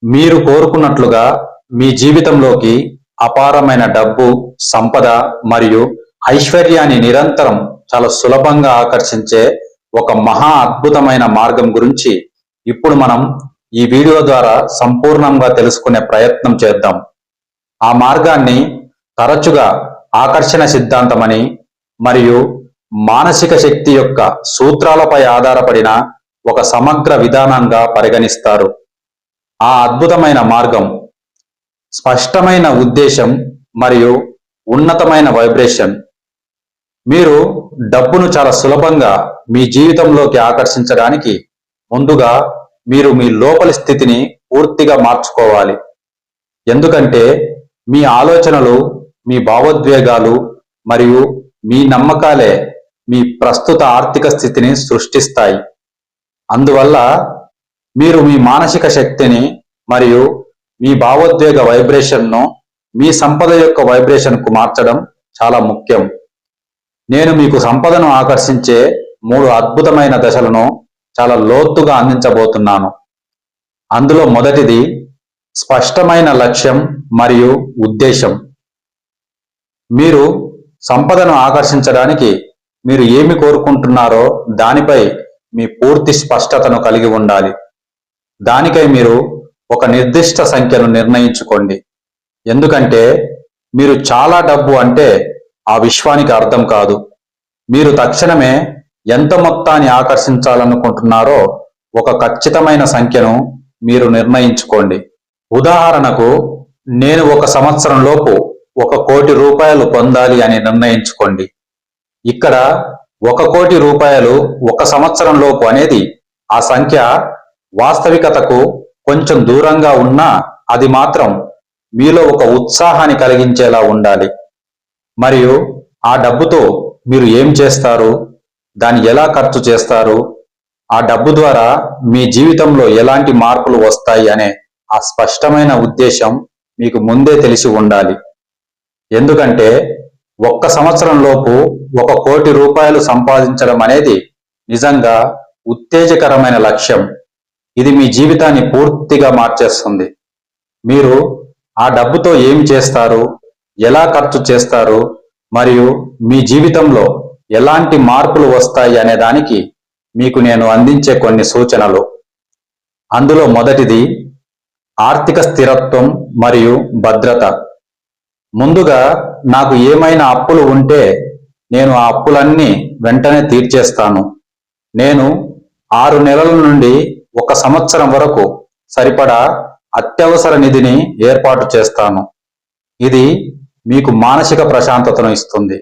మీరు కోరుకున్నట్లుగా మీ జీవితంలోకి అపారమైన డబ్బు, సంపద మరియు ఐశ్వర్యాన్ని నిరంతరం చాలా సులభంగా ఆకర్షించే ఒక మహా అద్భుతమైన మార్గం గురించి ఇప్పుడు మనం ఈ వీడియో ద్వారా సంపూర్ణంగా తెలుసుకునే ప్రయత్నం చేద్దాం. ఆ మార్గాన్ని తరచుగా ఆకర్షణ సిద్ధాంతమని మరియు మానసిక శక్తి యొక్క సూత్రాలపై ఆధారపడిన ఒక సమగ్ర విధానంగా పరిగణిస్తారు. ఆ అద్భుతమైన మార్గం స్పష్టమైన ఉద్దేశం మరియు ఉన్నతమైన వైబ్రేషన్. మీరు డబ్బును చాలా సులభంగా మీ జీవితంలోకి ఆకర్షించడానికి ముందుగా మీరు మీ లోపలి స్థితిని పూర్తిగా మార్చుకోవాలి. ఎందుకంటే మీ ఆలోచనలు, మీ భావోద్వేగాలు మరియు మీ నమ్మకాలే మీ ప్రస్తుత ఆర్థిక స్థితిని సృష్టిస్తాయి. అందువల్ల మీరు మీ మానసిక శక్తిని మరియు మీ భావోద్వేగ వైబ్రేషన్ను మీ సంపద యొక్క వైబ్రేషన్కు మార్చడం చాలా ముఖ్యం. నేను మీకు సంపదను ఆకర్షించే 3 అద్భుతమైన దశలను చాలా లోతుగా అందించబోతున్నాను. అందులో మొదటిది స్పష్టమైన లక్ష్యం మరియు ఉద్దేశం. మీరు సంపదను ఆకర్షించడానికి మీరు ఏమి కోరుకుంటున్నారో దానిపై మీ పూర్తి స్పష్టతను కలిగి ఉండాలి. దానికై మీరు ఒక నిర్దిష్ట సంఖ్యను నిర్ణయించుకోండి. ఎందుకంటే మీరు చాలా డబ్బు అంటే ఆ విశ్వానికి అర్థం కాదు. మీరు తక్షణమే ఎంత మొత్తాన్ని ఆకర్షించాలనుకుంటున్నారో ఒక ఖచ్చితమైన సంఖ్యను మీరు నిర్ణయించుకోండి. ఉదాహరణకు, నేను 1 సంవత్సరం లోపు 1 కోటి రూపాయలు పొందాలి అని నిర్ణయించుకోండి. ఇక్కడ 1 కోటి రూపాయలు 1 సంవత్సరం లోపు అనేది ఆ సంఖ్య వాస్తవికతకు కొంచెం దూరంగా ఉన్నా అది మాత్రం మీలో ఒక ఉత్సాహాన్ని కలిగించేలా ఉండాలి. మరియు ఆ డబ్బుతో మీరు ఏం చేస్తారు, దాన్ని ఎలా ఖర్చు చేస్తారు, ఆ డబ్బు ద్వారా మీ జీవితంలో ఎలాంటి మార్పులు వస్తాయి అనే ఆ స్పష్టమైన ఉద్దేశం మీకు ముందే తెలిసి ఉండాలి. ఎందుకంటే 1 సంవత్సరం లోపు 1 కోటి రూపాయలు సంపాదించడం అనేది నిజంగా ఉత్తేజకరమైన లక్ష్యం. ఇది మీ జీవితాన్ని పూర్తిగా మార్చేస్తుంది. మీరు ఆ డబ్బుతో ఏం చేస్తారు, ఎలా ఖర్చు చేస్తారు మరియు మీ జీవితంలో ఎలాంటి మార్పులు వస్తాయి అనే దానికి మీకు నేను అందించే కొన్ని సూచనలు. అందులో మొదటిది ఆర్థిక స్థిరత్వం మరియు భద్రత. ముందుగా, నాకు ఏమైనా అప్పులు ఉంటే నేను ఆ అప్పులన్నీ వెంటనే తీర్చేస్తాను. నేను 6 నెలల నుండి 1 సంవత్సరం వరకు సరిపడా అత్యవసర నిధిని ఏర్పాటు చేస్తాను. ఇది మీకు మానసిక ప్రశాంతతను ఇస్తుంది.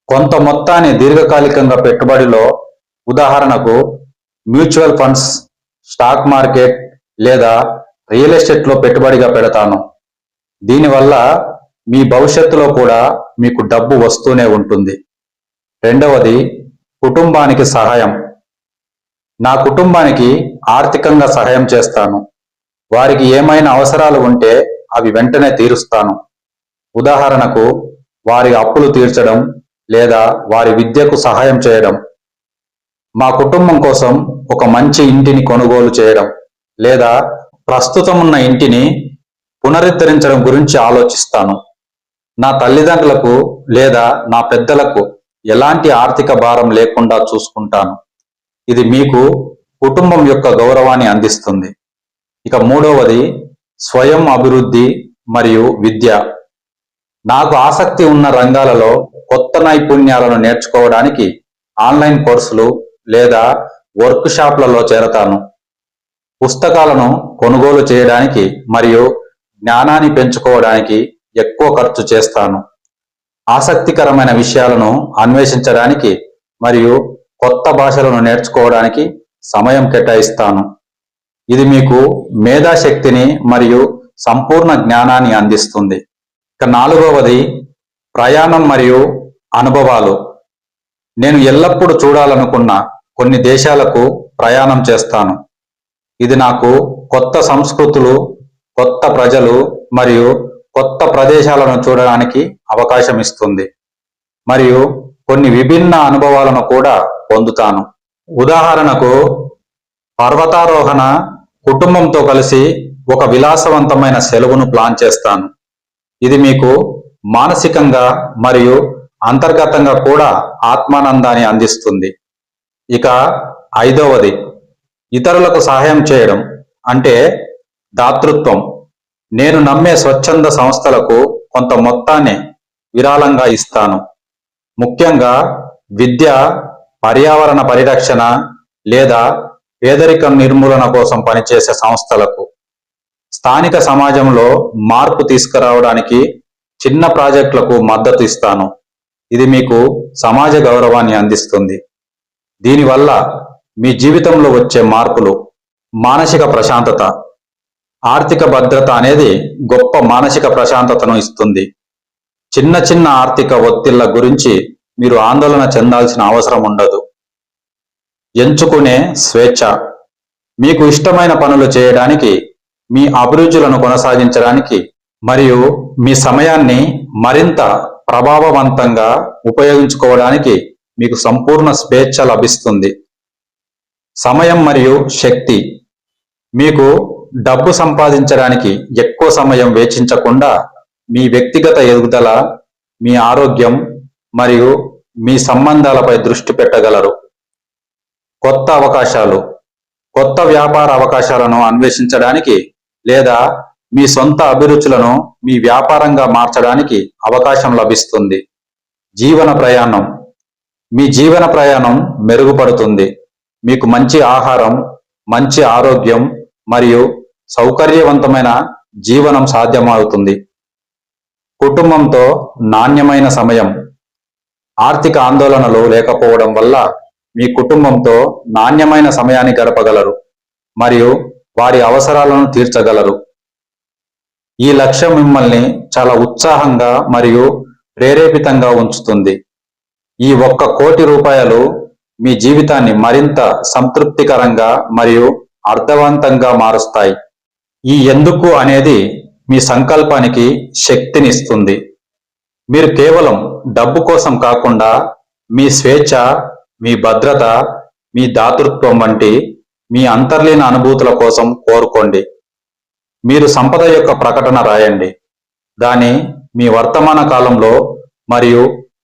కొంత మొత్తాన్ని దీర్ఘకాలికంగా పెట్టుబడిలో, ఉదాహరణకు మ్యూచువల్ ఫండ్స్, స్టాక్ మార్కెట్ లేదా రియల్ ఎస్టేట్లో పెట్టుబడిగా పెడతాను. దీనివల్ల మీ భవిష్యత్తులో కూడా మీకు డబ్బు వస్తూనే ఉంటుంది. రెండవది కుటుంబానికి సహాయం. నా కుటుంబానికి ఆర్థికంగా సహాయం చేస్తాను. వారికి ఏమైనా అవసరాలు ఉంటే అవి వెంటనే తీరుస్తాను. ఉదాహరణకు వారి అప్పులు తీర్చడం లేదా వారి విద్యకు సహాయం చేయడం. మా కుటుంబం కోసం ఒక మంచి ఇంటిని కొనుగోలు చేయడం లేదా ప్రస్తుతం ఉన్న ఇంటిని పునరుద్ధరించడం గురించి ఆలోచిస్తాను. నా తల్లిదండ్రులకు లేదా నా పెద్దలకు ఎలాంటి ఆర్థిక భారం లేకుండా చూసుకుంటాను. ఇది మీకు కుటుంబం యొక్క గౌరవాన్ని అందిస్తుంది. ఇక మూడవది స్వయం అభివృద్ధి మరియు విద్య. నాకు ఆసక్తి ఉన్న రంగాలలో కొత్త నైపుణ్యాలను నేర్చుకోవడానికి ఆన్లైన్ కోర్సులు లేదా వర్క్ షాప్లలో చేరతాను. పుస్తకాలను కొనుగోలు చేయడానికి మరియు జ్ఞానాన్ని పెంచుకోవడానికి ఎక్కువ ఖర్చు చేస్తాను. ఆసక్తికరమైన విషయాలను అన్వేషించడానికి మరియు కొత్త భాషలను నేర్చుకోవడానికి సమయం కేటాయిస్తాను. ఇది మీకు మేధాశక్తిని మరియు సంపూర్ణ జ్ఞానాన్ని అందిస్తుంది. ఇక నాలుగవది ప్రయాణం మరియు అనుభవాలు. నేను ఎల్లప్పుడూ చూడాలనుకున్న కొన్ని దేశాలకు ప్రయాణం చేస్తాను. ఇది నాకు కొత్త సంస్కృతులు, కొత్త ప్రజలు మరియు కొత్త ప్రదేశాలను చూడడానికి అవకాశం ఇస్తుంది. మరియు కొన్ని విభిన్న అనుభవాలను కూడా పొందుతాను. ఉదాహరణకు పర్వతారోహణ, కుటుంబంతో కలిసి ఒక విలాసవంతమైన సెలవును ప్లాన్ చేస్తాను. ఇది మీకు మానసికంగా మరియు అంతర్గతంగా కూడా ఆత్మానందాన్ని అందిస్తుంది. ఇక ఐదవది, ఇతరులకు సహాయం చేయడం అంటే దాతృత్వం. నేను నమ్మే స్వచ్ఛంద సంస్థలకు కొంత మొత్తాన్ని విరాళంగా ఇస్తాను. ముఖ్యంగా విద్య, పర్యావరణ పరిరక్షణ లేదా పేదరికం నిర్మూలన కోసం పనిచేసే సంస్థలకు. స్థానిక సమాజంలో మార్పు తీసుకురావడానికి చిన్న ప్రాజెక్టులకు మద్దతు ఇస్తాను. ఇది మీకు సమాజ గౌరవాన్ని అందిస్తుంది. దీనివల్ల మీ జీవితంలో వచ్చే మార్పులు మానసిక ప్రశాంతత, ఆర్థిక భద్రత అనేది గొప్ప మానసిక ప్రశాంతతను ఇస్తుంది. చిన్న చిన్న ఆర్థిక ఒత్తిళ్ల గురించి మీరు ఆందోళన చెందాల్సిన అవసరం ఉండదు. ఎంచుకునే స్వేచ్ఛ. మీకు ఇష్టమైన పనులు చేయడానికి, మీ అభిరుచులను కొనసాగించడానికి మరియు మీ సమయాన్ని మరింత ప్రభావవంతంగా ఉపయోగించుకోవడానికి మీకు సంపూర్ణ స్వేచ్ఛ లభిస్తుంది. సమయం మరియు శక్తి. మీకు డబ్బు సంపాదించడానికి ఎక్కువ సమయం వేచించకుండా మీ వ్యక్తిగత ఎదుగుదల, మీ ఆరోగ్యం మరియు మీ సంబంధాలపై దృష్టి పెట్టగలరు. కొత్త అవకాశాలు. కొత్త వ్యాపార అవకాశాలను అన్వేషించడానికి లేదా మీ సొంత అభిరుచులను మీ వ్యాపారంగా మార్చడానికి అవకాశం లభిస్తుంది. జీవన ప్రయాణం. మీ జీవన ప్రయాణం మెరుగుపడుతుంది. మీకు మంచి ఆహారం, మంచి ఆరోగ్యం మరియు సౌకర్యవంతమైన జీవనం సాధ్యమవుతుంది. కుటుంబంతో నాణ్యమైన సమయం. ఆర్థిక ఆందోళనలు లేకపోవడం వల్ల మీ కుటుంబంతో నాణ్యమైన సమయాన్ని గడపగలరు మరియు వారి అవసరాలను తీర్చగలరు. ఈ లక్ష్యం మిమ్మల్ని చాలా ఉత్సాహంగా మరియు ప్రేరేపితంగా ఉంచుతుంది. ఈ 1 కోటి రూపాయలు మీ జీవితాన్ని మరింత సంతృప్తికరంగా మరియు అర్థవంతంగా మారుస్తాయి. ఈ ఎందుకు అనేది మీ సంకల్పానికి శక్తినిస్తుంది. మీరు కేవలం డబ్బు కోసం కాకుండా మీ స్వేచ్ఛ, మీ భద్రత, మీ దాతృత్వం వంటి మీ అంతర్లీన అనుభూతుల కోసం కోరుకోండి. మీరు సంపద యొక్క ప్రకటన రాయండి. దాని మీ వర్తమాన కాలంలో మరియు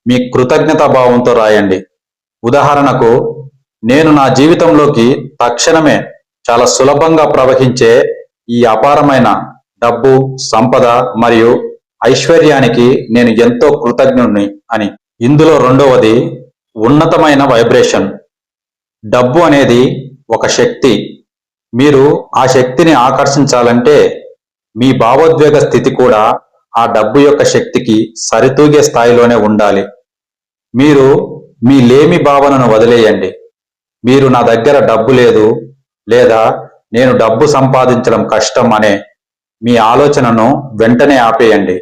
మీ కృతజ్ఞతా భావంతో రాయండి. ఉదాహరణకు, నేను నా జీవితంలోకి తక్షణమే చాలా సులభంగా ప్రవహించే ఈ అపారమైన డబ్బు, సంపద మరియు ఐశ్వర్యానికి నేను ఎంతో కృతజ్ఞుణ్ణి అని. ఇందులో రెండవది ఉన్నతమైన వైబ్రేషన్. డబ్బు అనేది ఒక శక్తి. మీరు ఆ శక్తిని ఆకర్షించాలంటే మీ భావోద్వేగ స్థితి కూడా ఆ డబ్బు యొక్క శక్తికి సరితూగే స్థాయిలోనే ఉండాలి. మీరు మీ లేమి భావనను వదిలేయండి. మీరు నా దగ్గర డబ్బు లేదు లేదా నేను డబ్బు సంపాదించడం కష్టం అనే మీ ఆలోచనను వెంటనే ఆపేయండి.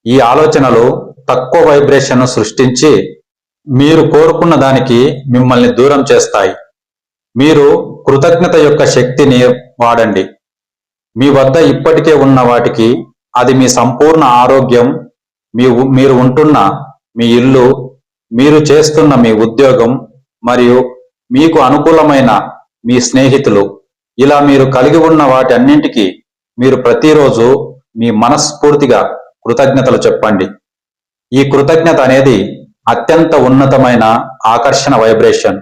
ఈ ఆలోచనలు తక్కువ వైబ్రేషన్ను సృష్టించి మీరు కోరుకున్న దానికి మిమ్మల్ని దూరం చేస్తాయి. మీరు కృతజ్ఞత యొక్క శక్తిని వాడండి. మీ వద్ద ఇప్పటికే ఉన్న వాటికి అది మీ సంపూర్ణ ఆరోగ్యం, మీరు ఉంటున్న మీ ఇల్లు, మీరు చేస్తున్న మీ ఉద్యోగం మరియు మీకు అనుకూలమైన మీ స్నేహితులు, ఇలా మీరు కలిగి ఉన్న వాటి అన్నింటికీ మీరు ప్రతిరోజు మీ మనస్ఫూర్తిగా కృతజ్ఞతలు చెప్పండి. ఈ కృతజ్ఞత అనేది అత్యంత ఉన్నతమైన ఆకర్షణ వైబ్రేషన్.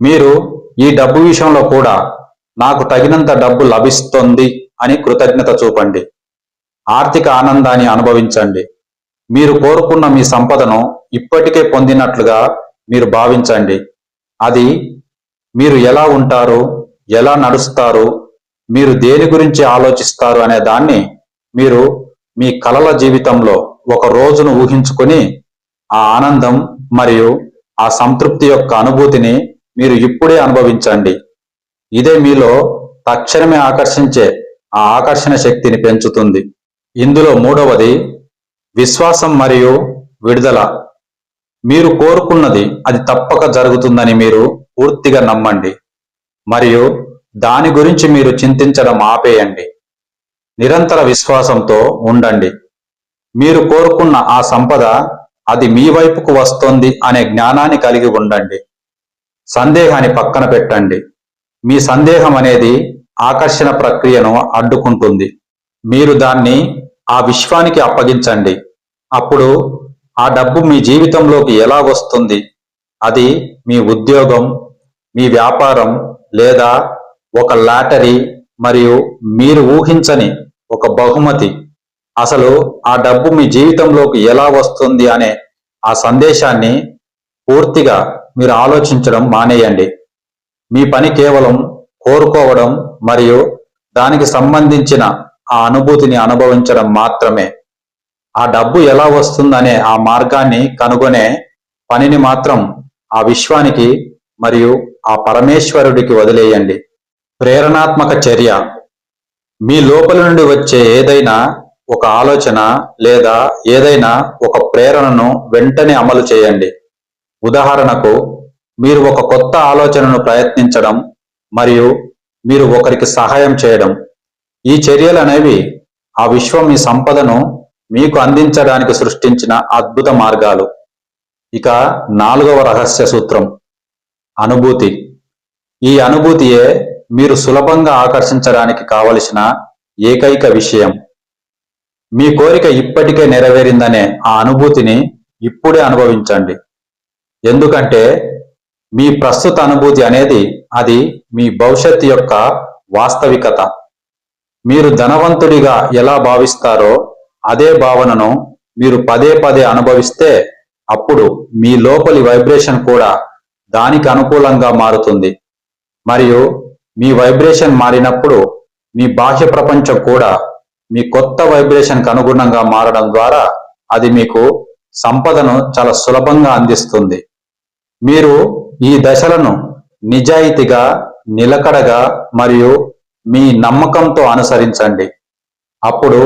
మీరు ఈ డబ్బు విషయంలో కూడా నాకు తగినంత డబ్బు లభిస్తుంది అని కృతజ్ఞత చూపండి. ఆర్థిక ఆనందాన్ని అనుభవించండి. మీరు కోరుకున్న మీ సంపదను ఇప్పటికే పొందినట్లుగా మీరు భావించండి. అది మీరు ఎలా ఉంటారు, ఎలా నడుస్తారు, మీరు దేని గురించి ఆలోచిస్తారు అనే దాన్ని మీరు మీ కలల జీవితంలో ఒక రోజును ఊహించుకొని ఆ ఆనందం మరియు ఆ సంతృప్తి యొక్క అనుభూతిని మీరు ఇప్పుడే అనుభవించండి. ఇదే మీలో తక్షణమే ఆకర్షించే ఆ ఆకర్షణ శక్తిని పెంచుతుంది. ఇందులో మూడవది విశ్వాసం మరియు విడుదల. మీరు కోరుకున్నది అది తప్పక జరుగుతుందని మీరు పూర్తిగా నమ్మండి మరియు దాని గురించి మీరు చింతించడం ఆపేయండి. నిరంతర విశ్వాసంతో ఉండండి. మీరు కోరుకున్న ఆ సంపద అది మీ వైపుకు వస్తోంది అనే జ్ఞానాన్ని కలిగి ఉండండి. సందేహాన్ని పక్కన పెట్టండి. మీ సందేహం అనేది ఆకర్షణ ప్రక్రియను అడ్డుకుంటుంది. మీరు దాన్ని ఆ విశ్వానికి అప్పగించండి. అప్పుడు ఆ డబ్బు మీ జీవితంలోకి ఎలా వస్తుంది? అది మీ ఉద్యోగం, మీ వ్యాపారం లేదా ఒక లాటరీ మరియు మీరు ఊహించని ఒక బహుమతి. అసలు ఆ డబ్బు మీ జీవితంలోకి ఎలా వస్తుంది అనే ఆ సందేశాన్ని పూర్తిగా మీరు ఆలోచించడం మానేయండి. మీ పని కేవలం కోరుకోవడం మరియు దానికి సంబంధించిన ఆ అనుభూతిని అనుభవించడం మాత్రమే. ఆ డబ్బు ఎలా వస్తుందనే ఆ మార్గాన్ని కనుగొనే పనిని మాత్రం ఆ విశ్వానికి మరియు ఆ పరమేశ్వరుడికి వదిలేయండి. ప్రేరణాత్మక చర్య. మీ లోపలి నుండి వచ్చే ఏదైనా ఒక ఆలోచన లేదా ఏదైనా ఒక ప్రేరణను వెంటనే అమలు చేయండి. ఉదాహరణకు, మీరు ఒక కొత్త ఆలోచనను ప్రయత్నించడం మరియు మీరు ఒకరికి సహాయం చేయడం. ఈ చర్యలు అనేవి ఆ విశ్వం మీ సంపదను మీకు అందించడానికి సృష్టించిన అద్భుత మార్గాలు. ఇక 4వ రహస్య సూత్రం, అనుభూతి. ఈ అనుభూతియే మీరు సులభంగా ఆకర్షించడానికి కావలసిన ఏకైక విషయం. మీ కోరిక ఇప్పటికే నెరవేరిందనే ఆ అనుభూతిని ఇప్పుడే అనుభవించండి. ఎందుకంటే మీ ప్రస్తుత అనుభూతి అనేది అది మీ భవిష్యత్తు యొక్క వాస్తవికత. మీరు ధనవంతుడిగా ఎలా భావిస్తారో అదే భావనను మీరు పదే పదే అనుభవిస్తే అప్పుడు మీ లోపలి వైబ్రేషన్ కూడా దానికి అనుకూలంగా మారుతుంది. మరియు మీ వైబ్రేషన్ మారినప్పుడు మీ బాహ్య ప్రపంచం కూడా మీ కొత్త వైబ్రేషన్కి అనుగుణంగా మారడం ద్వారా అది మీకు సంపదను చాలా సులభంగా అందిస్తుంది. మీరు ఈ దశలను నిజాయితీగా, నిలకడగా మరియు మీ నమ్మకంతో అనుసరించండి. అప్పుడు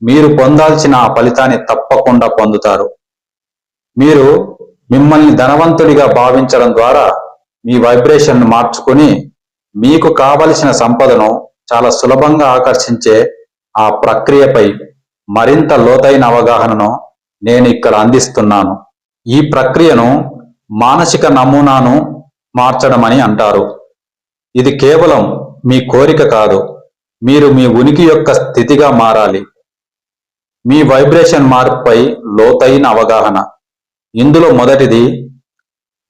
మీరు పొందాల్సిన ఆ ఫలితాన్ని తప్పకుండా పొందుతారు. మీరు మిమ్మల్ని ధనవంతుడిగా భావించడం ద్వారా మీ వైబ్రేషన్ను మార్చుకుని మీకు కావలసిన సంపదను చాలా సులభంగా ఆకర్షించే ఆ ప్రక్రియపై మరింత లోతైన అవగాహనను నేను ఇక్కడ అందిస్తున్నాను. ఈ ప్రక్రియను మానసిక నమూనాను మార్చడం అని అంటారు. ఇది కేవలం మీ కోరిక కాదు, మీరు మీ ఉనికి యొక్క స్థితిగా మారాలి. మీ వైబ్రేషన్ మార్పుపై లోతైన అవగాహన. ఇందులో మొదటిది,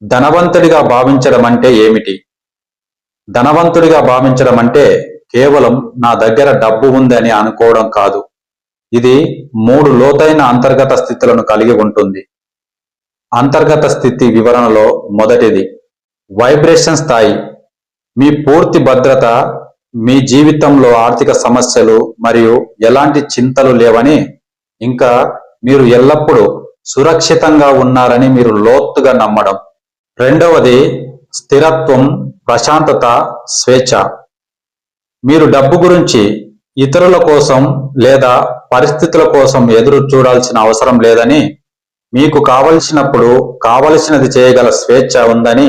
ధనవంతుడిగా భావించడం అంటే ఏమిటి? ధనవంతుడిగా భావించడం అంటే కేవలం నా దగ్గర డబ్బు ఉందని అనుకోవడం కాదు. ఇది 3 లోతైన అంతర్గత స్థితులను కలిగి ఉంటుంది. అంతర్గత స్థితి వివరణలో మొదటిది వైబ్రేషన్ స్థాయి. మీ పూర్తి భద్రత, మీ జీవితంలో ఆర్థిక సమస్యలు మరియు ఎలాంటి చింతలు లేవని, ఇంకా మీరు ఎల్లప్పుడూ సురక్షితంగా ఉన్నారని మీరు లోతుగా నమ్మడం. రెండవది స్థిరత్వం, ప్రశాంతత, స్వేచ్ఛ. మీరు డబ్బు గురించి ఇతరుల కోసం లేదా పరిస్థితుల కోసం ఎదురు చూడాల్సిన అవసరం లేదని, మీకు కావలసినప్పుడు కావలసినది చేయగల స్వేచ్ఛ ఉందని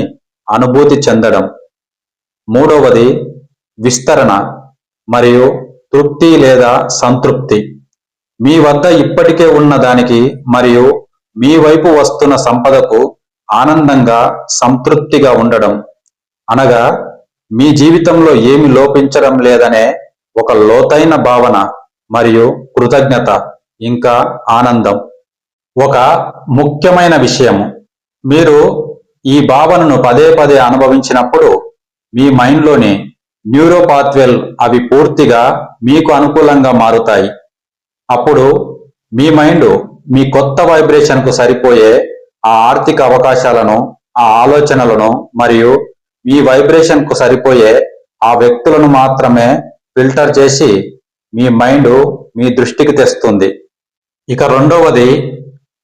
అనుభూతి చెందడం. మూడవది విస్తరణ మరియు తృప్తి లేదా సంతృప్తి. మీ వద్ద ఇప్పటికే ఉన్న దానికి మరియు మీ వైపు వస్తున్న సంపదకు ఆనందంగా, సంతృప్తిగా ఉండడం. అనగా మీ జీవితంలో ఏమి లోపించడం లేదనే ఒక లోతైన భావన మరియు కృతజ్ఞత, ఇంకా ఆనందం. ఒక ముఖ్యమైన విషయం, మీరు ఈ భావనను పదే పదే అనుభవించినప్పుడు మీ మైండ్లోని న్యూరో పాత్వేల్ అవి పూర్తిగా మీకు అనుకూలంగా మారుతాయి. అప్పుడు మీ మైండ్ మీ కొత్త వైబ్రేషన్కు సరిపోయే ఆ ఆర్థిక అవకాశాలను, ఆ ఆలోచనలను మరియు మీ వైబ్రేషన్కు సరిపోయే ఆ వ్యక్తులను మాత్రమే ఫిల్టర్ చేసి మీ మైండ్ మీ దృష్టికి తెస్తుంది. ఇక రెండవది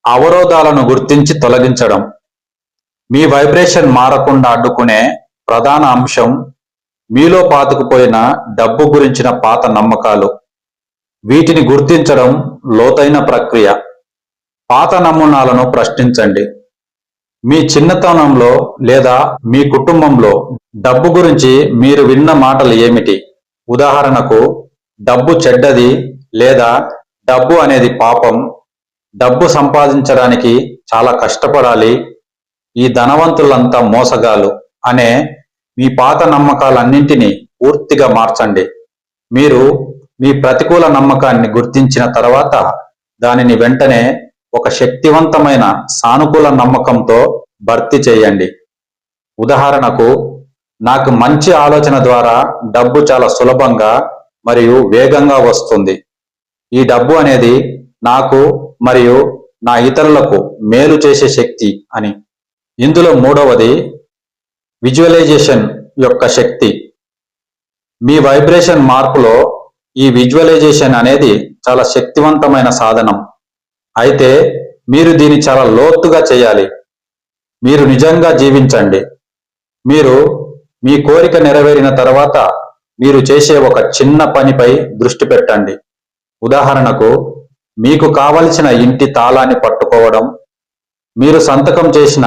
అవరోధాలను గుర్తించి తొలగించడం. మీ వైబ్రేషన్ మారకుండా అడ్డుకునే ప్రధాన అంశం మీలో పాతుకుపోయిన డబ్బు గురించిన పాత నమ్మకాలు. వీటిని గుర్తించడం లోతైన ప్రక్రియ. పాత నమూనాలను ప్రశ్నించండి. మీ చిన్నతనంలో లేదా మీ కుటుంబంలో డబ్బు గురించి మీరు విన్న మాటలు ఏమిటి? ఉదాహరణకు, డబ్బు చెడ్డది లేదా డబ్బు అనేది పాపం, డబ్బు సంపాదించడానికి చాలా కష్టపడాలి, ఈ ధనవంతులంతా మోసగాలు అనే మీ పాత నమ్మకాలన్నింటినీ పూర్తిగా మార్చండి. మీరు మీ ప్రతికూల నమ్మకాన్ని గుర్తించిన తర్వాత దానిని వెంటనే ఒక శక్తివంతమైన సానుకూల నమ్మకంతో భర్తీ చేయండి. ఉదాహరణకు, నాకు మంచి ఆలోచన ద్వారా డబ్బు చాలా సులభంగా మరియు వేగంగా వస్తుంది. ఈ డబ్బు అనేది నాకు మరియు నా ఇతరులకు మేలు చేసే శక్తి అని. ఇందులో మూడవది విజువలైజేషన్ యొక్క శక్తి. మీ వైబ్రేషన్ మార్పులో ఈ విజువలైజేషన్ అనేది చాలా శక్తివంతమైన సాధనం. అయితే మీరు దీన్ని చాలా లోతుగా చేయాలి. మీరు నిజంగా జీవించండి. మీరు మీ కోరిక నెరవేరిన తర్వాత మీరు చేసే ఒక చిన్న పనిపై దృష్టి పెట్టండి. ఉదాహరణకు, మీకు కావలసిన ఇంటి తాళాన్ని పట్టుకోవడం. మీరు సంతకం చేసిన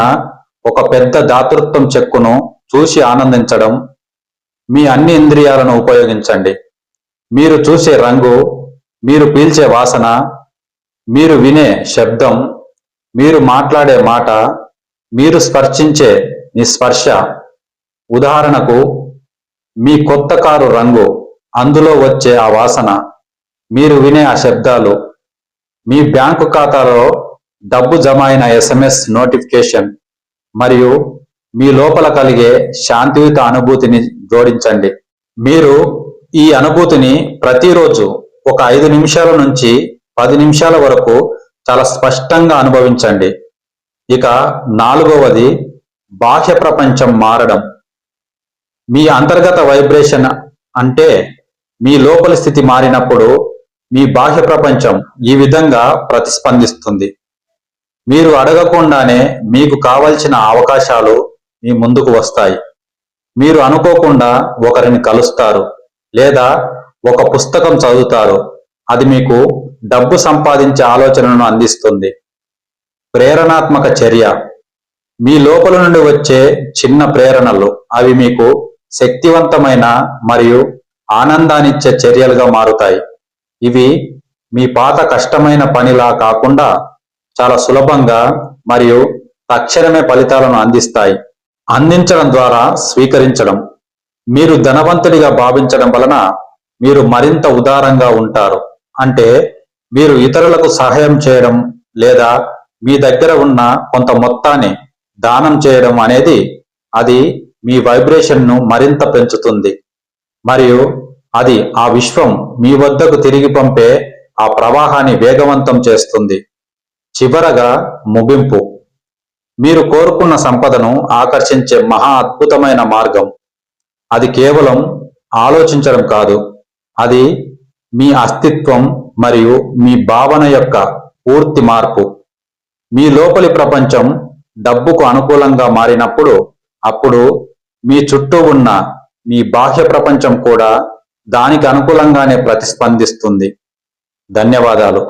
ఒక పెద్ద దాతృత్వం చెక్కును చూసి ఆనందించడం. మీ అన్ని ఇంద్రియాలను ఉపయోగించండి. మీరు చూసే రంగు, మీరు పీల్చే వాసన, మీరు వినే శబ్దం, మీరు మాట్లాడే మాట, మీరు స్పర్శించే నిస్పర్శ. ఉదాహరణకు, మీ కొత్త కారు రంగు, అందులో వచ్చే ఆ వాసన, మీరు వినే ఆ శబ్దాలు, మీ బ్యాంకు ఖాతాలో డబ్బు జమ అయిన SMS నోటిఫికేషన్ మరియు మీ లోపల కలిగే శాంతియుత అనుభూతిని జోడించండి. మీరు ఈ అనుభూతిని ప్రతిరోజు ఒక 5 నిమిషాల నుంచి 10 నిమిషాల వరకు చాలా స్పష్టంగా అనుభవించండి. ఇక నాలుగవది బాహ్య ప్రపంచం మారడం. మీ అంతర్గత వైబ్రేషన్ అంటే మీ లోపలి స్థితి మారినప్పుడు మీ బాహ్య ప్రపంచం ఈ విధంగా ప్రతిస్పందిస్తుంది. మీరు అడగకుండానే మీకు కావలసిన అవకాశాలు మీ ముందుకు వస్తాయి. మీరు అనుకోకుండా ఒకరిని కలుస్తారు లేదా ఒక పుస్తకం చదువుతారు. అది మీకు డబ్బు సంపాదించే ఆలోచనను అందిస్తుంది. ప్రేరణాత్మక చర్య. మీ లోపల నుండి వచ్చే చిన్న ప్రేరణలు, అవి మీకు శక్తివంతమైన మరియు ఆనందాన్నిచ్చే చర్యలుగా మారుతాయి. ఇవి మీ పాత కష్టమైన పనిలా కాకుండా చాలా సులభంగా మరియు తక్షణమే ఫలితాలను అందిస్తాయి. అందించడం ద్వారా స్వీకరించడం. మీరు ధనవంతుడిగా భావించడం వలన మీరు మరింత ఉదారంగా ఉంటారు. అంటే మీరు ఇతరులకు సహాయం చేయడం లేదా మీ దగ్గర ఉన్న కొంత మొత్తాన్ని దానం చేయడం అనేది అది మీ వైబ్రేషన్ను మరింత పెంచుతుంది మరియు అది ఆ విశ్వం మీ వద్దకు తిరిగి పంపే ఆ ప్రవాహాన్ని వేగవంతం చేస్తుంది. చివరగా ముగింపు. మీరు కోరుకున్న సంపదను ఆకర్షించే మహా అద్భుతమైన మార్గం. అది కేవలం ఆలోచించడం కాదు, అది మీ అస్తిత్వం మరియు మీ భావన యొక్క పూర్తి మార్పు. మీ లోపలి ప్రపంచం డబ్బుకు అనుకూలంగా మారినప్పుడు అప్పుడు మీ చుట్టూ ఉన్న మీ బాహ్య ప్రపంచం కూడా దానికి అనుకూలంగానే ప్రతిస్పందిస్తుంది. ధన్యవాదాలు.